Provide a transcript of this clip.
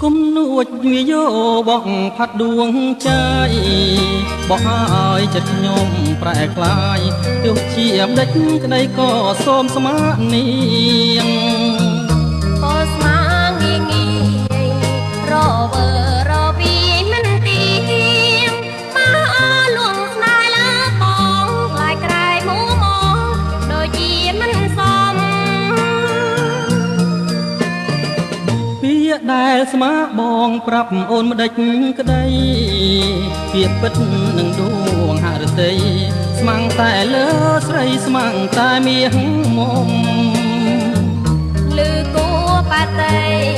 គុំនួចវាយោបកផាត់ដួងใจបោះឲ្យចិត្តខ្ញុំប្រែក្លាយទោះជាម្ដេចក្តីក៏សូមស្មានាងក៏ស្មាងាយងាយរវើរវីមិនទីមកលួងស្នេហ៍លើបងខ្លាយក្រែមួមងដូចជាមិនសមពាក្យដែលស្មាបងប្រាប់អូនម្ដេចក្តីពាក្យពិតនឹងដួងហឫទ័យស្មាំងតែលើស្រីស្មាំងតែមាសមុំលឺគួបតី